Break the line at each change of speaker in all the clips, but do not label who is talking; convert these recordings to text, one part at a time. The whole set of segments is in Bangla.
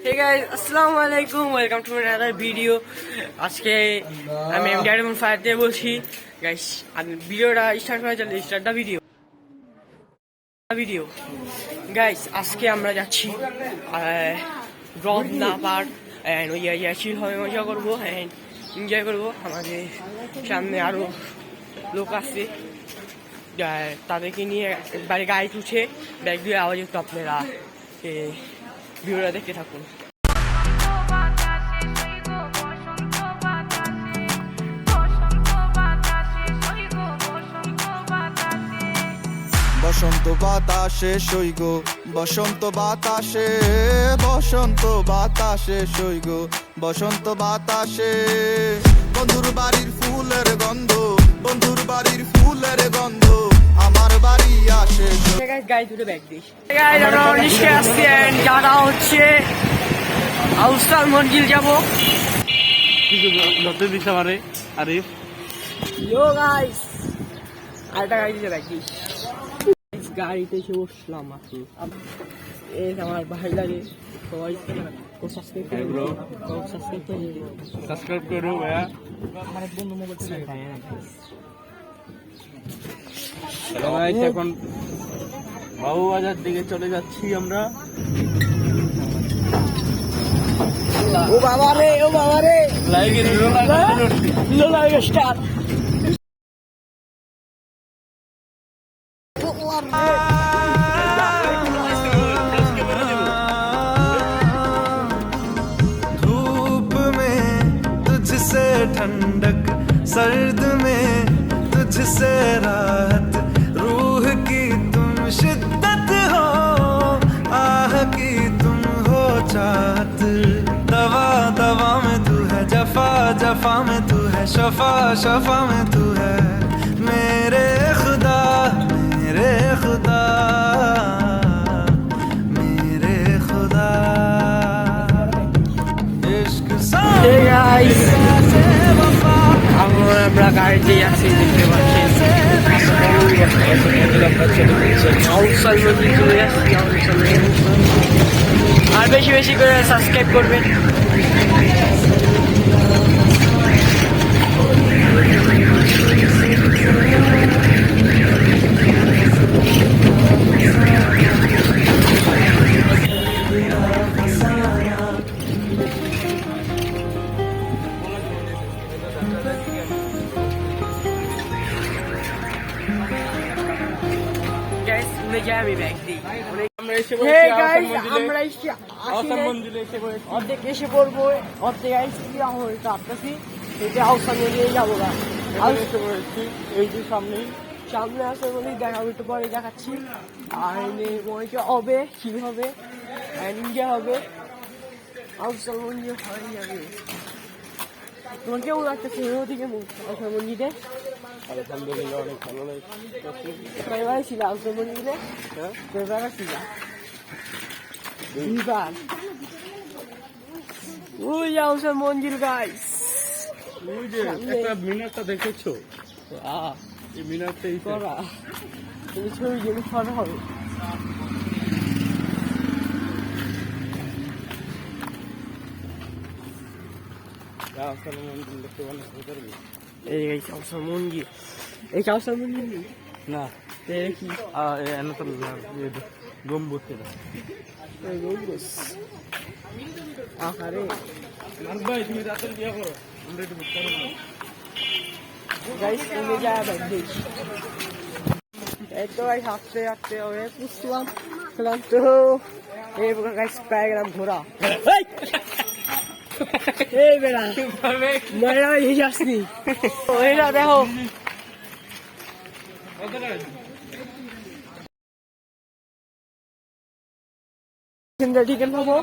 Hey guys, assalamu alaikum. Welcome to another video. আজকে আমি ডায়মন্ড ফায়ার দিয়ে বলছি গাইস। আমি ভিডিওটা স্টার্ট করা চলে স্টার্ট দা ভিডিও গাইস। আজকে আমরা যাচ্ছি রবনা পার্ক এন্ড চিল হবে, মজা করবো এন্ড এনজয় করবো। আমাদের সামনে আরো লোক আছে, তাদেরকে নিয়ে একবারে গাড়ি উঠে ব্যাগ দিয়ে আওয়াজ একটু আপনারা ভিডিওটা দেখতে থাকুন।
বসন্ত বাতাসে সইগ, বসন্ত বাতাসে, বসন্ত বাতাসে সইগ, বসন্ত বাতাসে। বন্ধুর বাড়ির ফুলের গন্ধ, বন্ধুর বাড়ির ফুলের গন্ধ আমার বাড়ি আসে।
গাড়ি দুটো ব্যাগ দিস। যারা হচ্ছে আউসাল মঞ্জিল যাবো।
আরিফ
আরেকটা গাড়ি দিতে ব্যাগ দিস। গাড়িতে এসে বসলাম আমার ভাই লাগে। সবাই
সাবস্ক্রাইব করো ভাইয়া। এখন বাবুবাজার দিকে চলে যাচ্ছি আমরা।
ও বাবা রে, ও বাবা রে, লাইক স্টার।
धूप में तुझसे ठंडक, सर्द में तुझसे राहत, रूह की तुम शिद्दत हो, आह की तुम हो चाहत। दवा दवा में तू है, जफा जफा में तू है, शफा शफा में तू है मेरे खुदा, मेरे खुदा, मेरे खुदा। इश्क
আমরা গাড়িতে যাচ্ছি, দেখতে পাচ্ছি আর বেশি বেশি করে সাবস্ক্রাইব করবেন। অর্ধেক এসে পড়বো, অর্ধেক আসতেছি। এটা আউসাল মন্দিরে যাবো।
এই যে সামনেই
সামনে আসে বলি দেখাবো, একটু পরে দেখাচ্ছি। আর মনে হবে কি হবে, ইন্ডিয়া হবে, আউসাল মন্দির হয়ে যাবে। তোমার কেমন লাগতেছে ওদিকে আউসাল মন্দিরে?
আলহামদুলিল্লাহ অনেক ভালো লাগছে।
কয়বার ছিল আউসাল মন্দিরে? কয়বার ছিল? দুইবার। ওই আউসাল মন্দির গাইস,
ওই যে একটা মিনারটা দেখেছো? এই মিনারটাই
করা তুমি ছবি গেলে ফটো হবে। এই আউসাল মন্দির, এই আউসাল মন্দির
না
কি
গম্বুজ
আরে
ভাই, তুমি রাতের বিয়ে করো, আমরা একটু বুক করো না।
গাইস তুমি যা দেখ এত গাইস হাঁটতে হাঁটতে হবে পুষলাম ক্লান্ত। এই গাইস পায়ে গেলাম ঘোরা। এই বেড়া ময়রা হয়ে যাসনি ওইটা দেখো। টিকেট পাবো,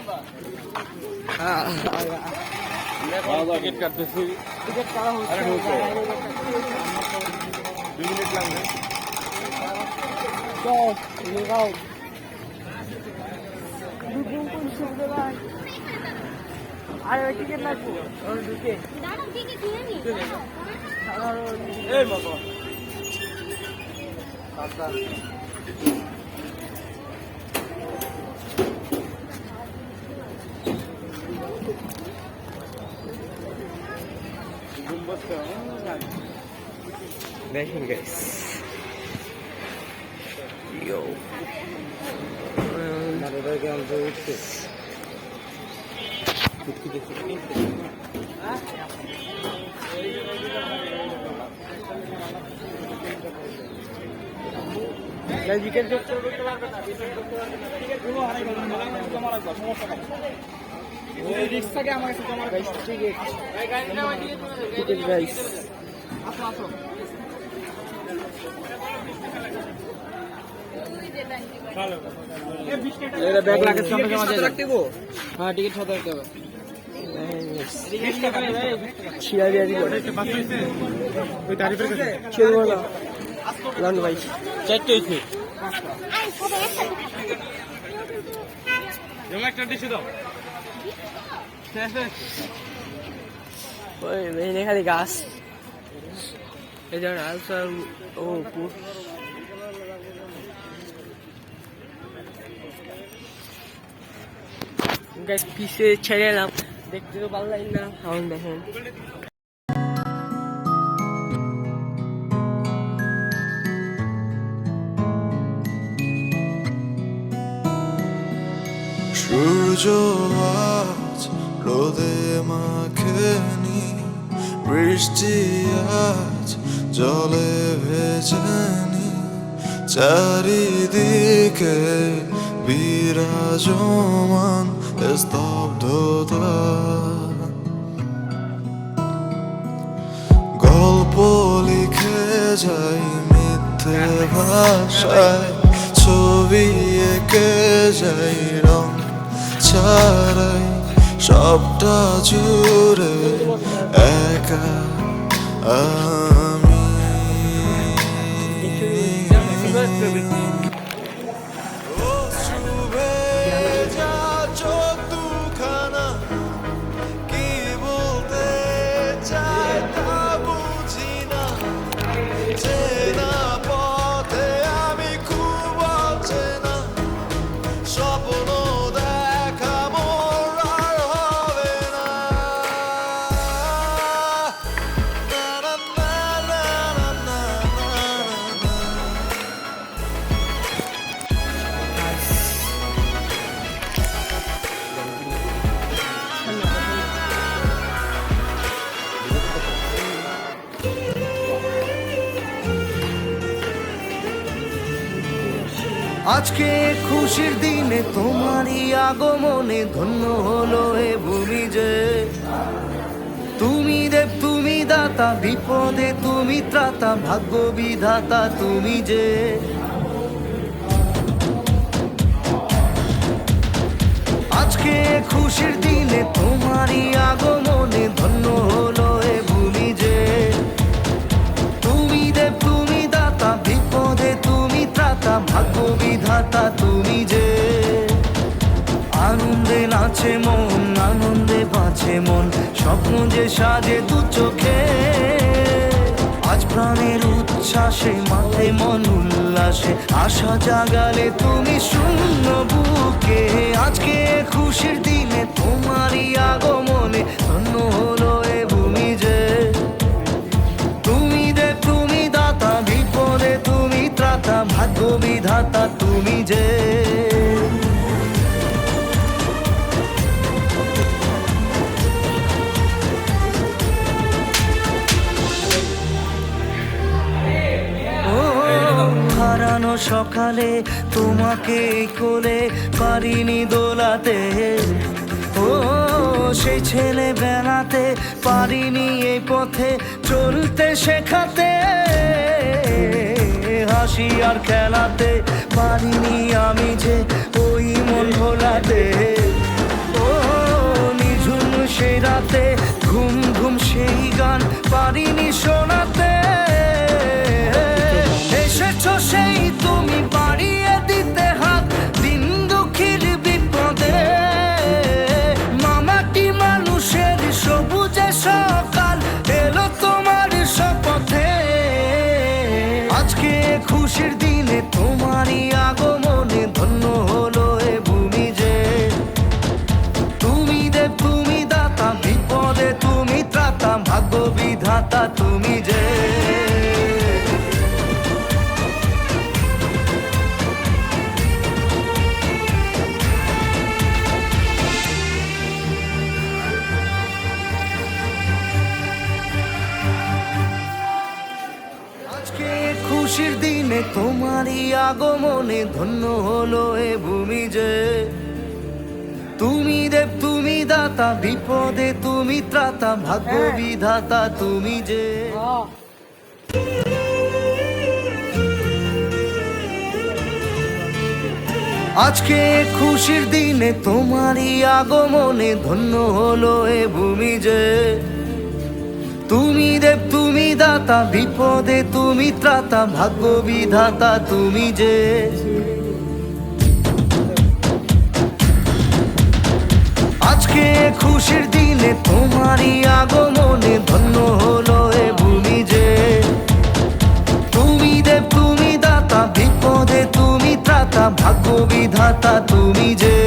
টিকিট কাটতেছি।
টিকেট কাটা হচ্ছে
2 মিনিট লাগবে।
আর টিকিট লাগবো ঢুকে।
এই বাবা
দেখেন গাইস, ইয়ো
ব্যাগ লাগে হ্যাঁ টিকিট সাথে রাখতে হবে চারটে হয়েছে একটা ডিশে দাও
ওই খালি গাছ এই যেমন আলসার ও গাছ পিছে ছেড়ে এলাম, দেখতে তো ভালো লাগে না। এখন দেখেন
সূর্য আজ রোদে মাখেনি, বৃষ্টি আজ জলে ভেজেনি, চারিদিকে বিরাজমান স্তব্ধতা। গল্প লিখে যাই মিথ্যে ভাষায়, ছবি এঁকে যাই রং ছাড়াই, সবটা জুড়ে একা আমি। ভেজা চোখ দুখানা কি বলতে চায় তা বুঝি না, চেনা পথে আমি খুব অচেনা, স্বপ্ন দেখা মোর আর হবে না। না, না, না, না, না, না, না।
আজকে খুশির দিনে তোমারই আগমনে ধন্য হলো এ ভূমি যে। তুমি দেব তুমি দাতা, বিপদে তুমি ত্রাতা, ভাগ্য বিধাতা তুমি যে। আজকে খুশির দিনে তোমারই আগমনে ধন্য হলো এ ভূমি যে। তুমি দেব তুমি দাতা, বিপদে তুমি ত্রাতা, ভাগ্য বিধাতা তুমি যে। আনন্দে নাচে মন, আনন্দে বাঁচে মন, স্বপ্ন যে সাজে দু চোখে। আজ প্রাণের উচ্ছ্বাসে মাথে মন উল্লাসে, আশা জাগালে তুমি শূন্য বুকে। আজকে খুশির দিনে তোমারই আগমনে ধন্য হলো এ ভূমি যে। তুমি দেব তুমি দাতা, বিপদে তুমি ত্রাতা, ভাগ্য বিধাতা তুমি যে। হারানো সকালে তোমাকে কোলে পারিনি দোলাতে, ও সেই ছেলে বেড়াতে পারিনি এই পথে চলতে শেখাতে। হাসি আর খেলাতে পারিনি আমি যে ওই মন ভোলাতে। ও নিঝুম সেই রাতে ঘুম ঘুম সেই গান পারিনি শোনাতে। এসেছো সেই তুমি বাড়িয়ে দিতে হাত দিন দুঃখীর বিপদে। মামাটি মানুষের সবুজে সকাল এলো তোমার শপথে। আজকে খুশির দিনে তোমারই আগমনে ধন্য হলো এ ভূমি যে। তুমি দেব তুমি বিধাতা তুমি যে। আজকে খুশির দিনে তোমারই আগমনে ধন্য হলো এ ভূমি যে। তুমি দেব তুমি দাতা, বিপদে তুমি ত্রাতা, ভাগ্য বিধাতা তুমি যে। আজকে খুশির দিনে তোমারই আগমনে ধন্য হলো এ ভূমি যে। তুমি দেব তুমি দাতা, বিপদে তুমি ত্রাতা, ভাগ্য বিধাতা তুমি যে। আজকে খুশির দিনে তোমারই আগমনে ধন্য হলো এ ভূমি যে। তুমি দেব তুমি দাতা, বিপদে তুমি ত্রাতা, ভাগ্য বিধাতা তুমি যে।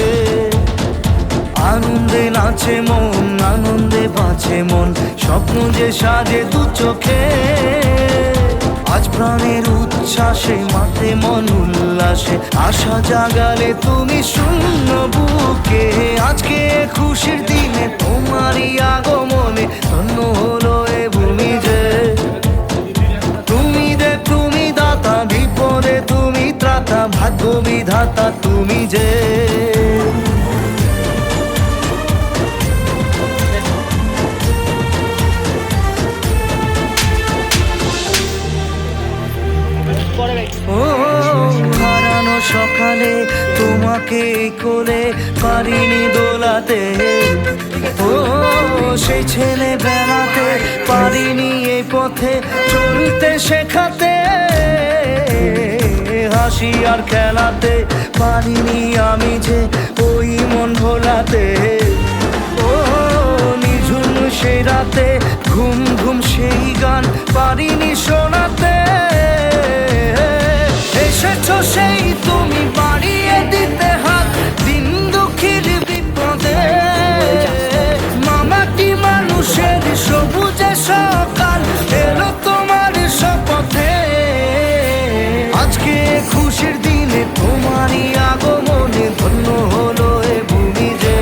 আনন্দে নাচে মন, আনন্দে বাঁচে মন, স্বপ্ন যে সাজে দু চোখে। আজ প্রাণের উচ্ছ্বাসে মাতে মন উল্লাসে, আশা জাগালে তুমি শূন্য বুকে। আজকে খুশির দিনে তোমারই আগমনে ধন্য হলো এ ভূমি যে। তুমি দেব তুমি দাতা, বিপদে তুমি ত্রাতা, ভাগ্য বিধাতা তুমি যে। ও হারানো সকালে তোমাকে কোলে পারিনি দোলাতে। ও সেই ছেলে বেড়াতে পারিনি এই পথে চলতে শেখাতে। হাসি আর খেলাতে পারিনি আমি যে ওই মন ভোলাতে। ও নিঝুম সেই রাতে ঘুম ঘুম সেই গান পারিনি শোনাতে। এসেছো সেই তুমি বাড়িয়ে দিতে হাত দিন দুঃখীর বিপদে। মামাটি মানুষের সবুজে সকাল এলো তোমার শপথে। আজকে খুশির দিনে তোমারই আগমনে ধন্য হলো এ ভূমি যে।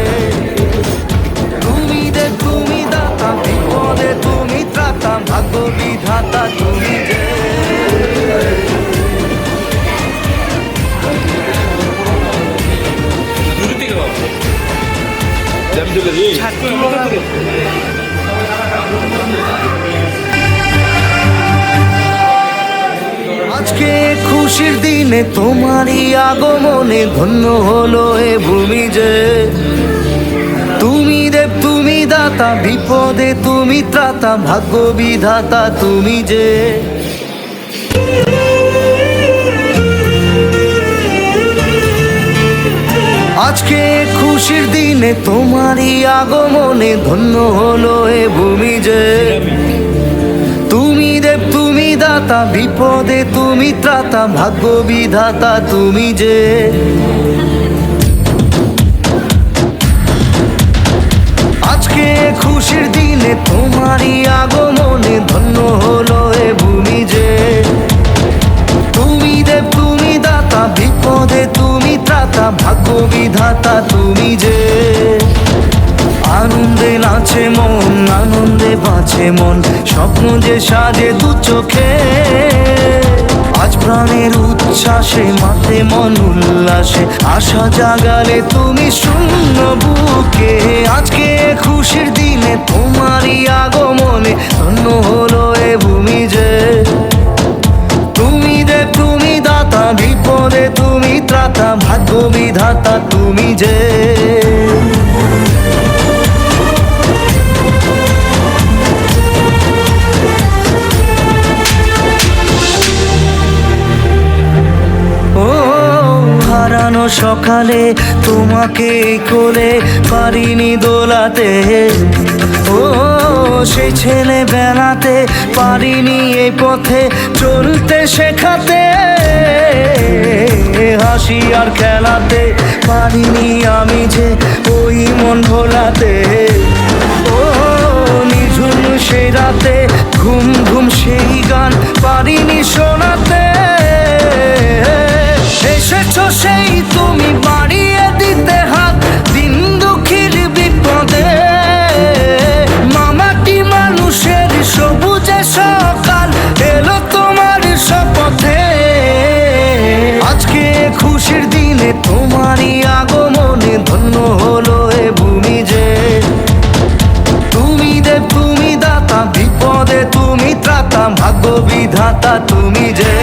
তুমি দে তুমি দাতা, বিপদে তুমি ত্রাতা, ভাগ্য বিধাতা তুমি যে। আজকে খুশির দিনে তোমারই আগমনে ধন্য হলো এ ভূমি যে। তুমি দেব তুমি দাতা, বিপদে তুমি ত্রাতা, ভাগ্য বিধাতা তুমি যে। আজকে খুশির দিনে তোমারই আগমনে ধন্য হলো এ ভূমি যে। তুমি দেব তুমি দাতা, বিপদে তুমি ত্রাতা, ভাগ্য বিধাতা তুমি যে। আজকে খুশির দিনে তোমারই আগমনে ধন্য হলো এ ভূমি যে। তুমি দেব তুমি দাতা, বিপদে তুমি ত্রাতা, ভাগ্য বিধাতা তুমি যে। আনন্দে নাচে মন, আনন্দে বাঁচে মন, স্বপ্ন যে সাজে দু চোখে। আজ প্রাণের উচ্ছ্বাসে মাতে মন উল্লাসে, আশা জাগালে তুমি শূন্য বুকে। আজকে খুশির দিনে তোমারই আগমনে ধন্য হলো এ ভূমি যে। তুমি দেব তুমি দাতা, বিপদে তুমি ত্রাতা, ভাগ্য বিধাতা তুমি যে। ও হারানো সকালে তোমাকে কোলে পারিনি দোলাতে। ও সেই ছেলে বেড়াতে পারিনি এই পথে চলতে শেখাতে। হাসি আর খেলাতে পারিনি আমি যে ওই মন ভোলাতে। ও নিঝুম সেই রাতে ঘুম গান পারিনি শোনাতে। এসেছো সেই তুমি বাড়িয়ে দিতে হাত দিন দুঃখীর বিপদে। মামাটি মানুষের সবুজে সকাল এলো তোমার শপথে। আজকে খুশির দিনে তোমারই আগমনে ধন্য হলো এ ভূমি যে। তুমি দেব তুমি দাতা বিপদে তুমি ত্রাতা ভাগ্য বিধাতা তুমি যে।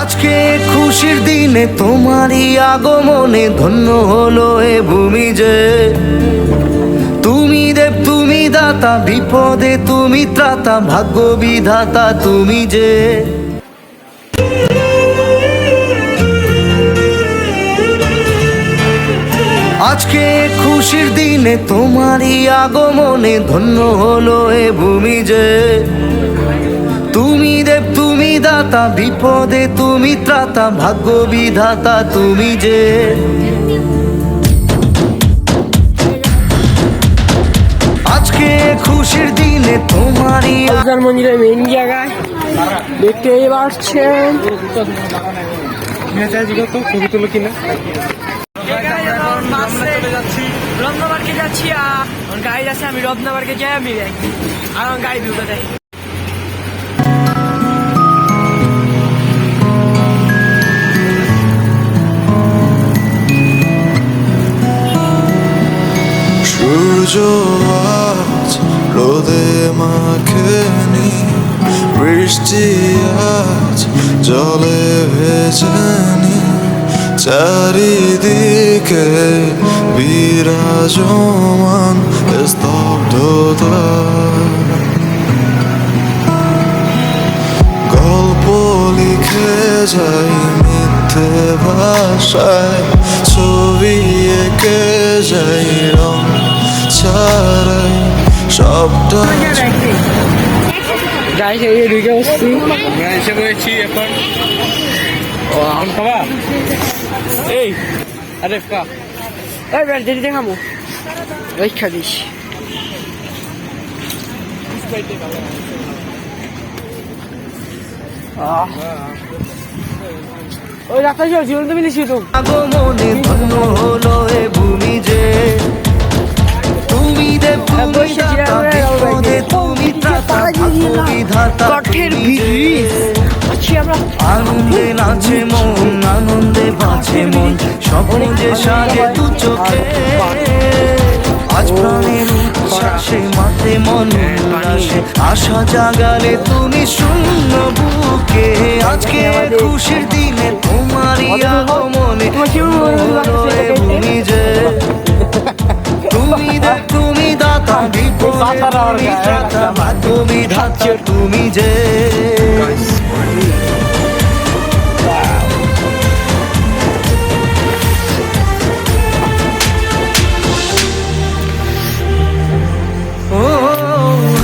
আজকে খুশির দিনে তোমারই আগমনে ধন্য হলো এ ভূমি যে। তুমি দেব তুমি দাতা বিপদে তুমি ত্রাতা ভাগ্য বিধাতা তুমি যে। আজকে খুশির দিনে তোমারই আগমনে ধন্য হলো এ ভূমি যে। তুমি দেব তুমি দাতা বিপদে তুমি ত্রাতা ভাগ্য বিধাতা তুমি যে। আজকে খুশির দিনে তোমারই
আফজাল মঞ্জিলের মেইন জায়গায় দেখতেই পাচ্ছেন।
ছবি তুলো কিনা
রত্নবারকে যাচ্ছি আর গাড়ি যাচ্ছে। আমি রত্নবারকে যাই আমি আর গাড়ি দুটো দেয়।
সূর্য আজ রোদে মাখেনি, বৃষ্টি আজ জলে ভেজেনি, চারিদিকে বিরাজমান স্তব্ধতা। গল্প লিখে যাই মিথ্যে ভাষায়, ছবি এঁকে যাই রং ছাড়াই, সবটা
গাড়ি থেকে ঢুকে বসছি।
আমরা এসে রয়েছি এখন। এখন খাবা এই আরে কা
এই বের যদি দেখাবো রক্ষা দিস। ওই রাস্তা চল জীবন তুমি লিখি তো
আগমনে ধন্য হলো এ ভূমি যে। তুমি দেব তুমি দাতা বিপদে তুমি ত্রাতা ভাগ্য বিধাতা তুমি যে। আনন্দে নাচে মন আনন্দে বাঁচে মন, স্বপ্ন যে সাজে দু চোখে। আজ প্রাণের উচ্ছ্বাসে মাতে মন উল্লাসে, আশা জাগালে তুমি শূন্য বুকে। আজকে খুশির দিনে তোমারই আগমনে হলো এ ভূমি যে। তুমি দেব তুমি দাতা বিপদে তুমি ত্রাতা ভাগ্য বিধাতা তুমি যে।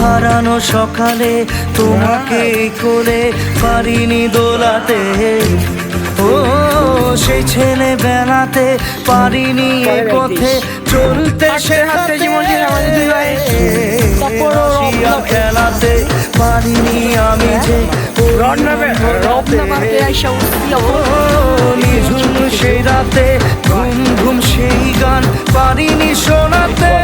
হারানো সকালে তোমাকে কোলে পারিনি দোলাতে। ও সেই ছেলে বেলাতে পারিনি এ পথে চলতে, সে হাতে খেলাতে পারিনি আমি যে। নিঝুম সেই রাতে ঘুম ঘুম সেই গান পারিনি শোনাতে।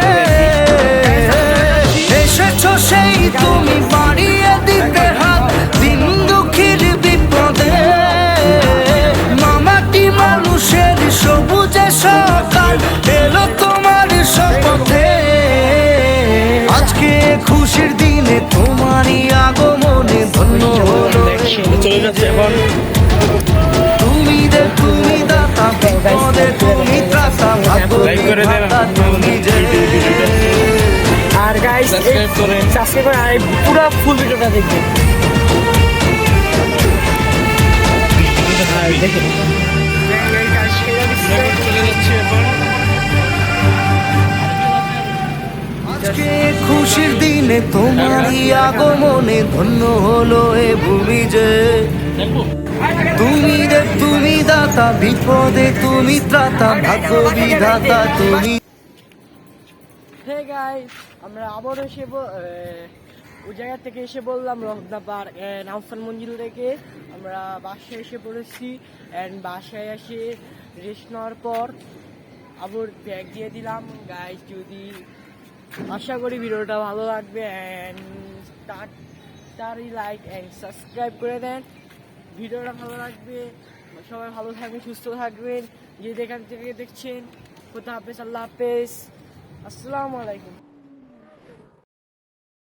এসেছো সেই তুমি বাড়িয়ে দিতে হাত দিন দুঃখীর বিপদে। মামাটি মানুষের সবুজে সকাল এলো তোমার শপথে। আজকে খুশির দিনে তোমারই আগমনে ধন্য হলো
চলে যাচ্ছে এখন।
তুমি দেব তুমি দাতা বিপদে তুমি ত্রাতা ভাগ্য বিধাতা তুমি যে।
আর গাইস
সাবস্ক্রাইব করেন।
সাবস্ক্রাইব করে আর পুরো ফুল ভিডিওটা দেখবেন। দেখেন
চলে যাচ্ছে এখন।
আজকে খুশির দিন দিনে তোমারই আগমনে ধন্য হলো এ ভূমি যে তুমি দাতা, বিপদে তুমি ত্রাতা, ভাগ্য বিধাতা তুমি।
হে গাইস, আমরা আবার এসে ওই জায়গা থেকে এসে বললাম রহনা পার্ক অ্যান্ড আহসান মঞ্জিল থেকে আমরা বাসায় এসে পড়েছি। অ্যান্ড বাসায় এসে রেস্ট নেওয়ার পর আবার ব্যাগ দিয়ে দিলাম। গাইস, যদি আশা করি ভিডিওটা ভালো লাগবে অ্যান্ড তারই লাইক অ্যান্ড সাবস্ক্রাইব করে দেন। ভিডিওটা ভালো লাগবে, সবাই ভালো থাকবেন, সুস্থ থাকবেন। যে যেখান থেকে দেখছেন, কোথা হাফেজ, আল্লাহ হাফেজ, আসসালামু আলাইকুম।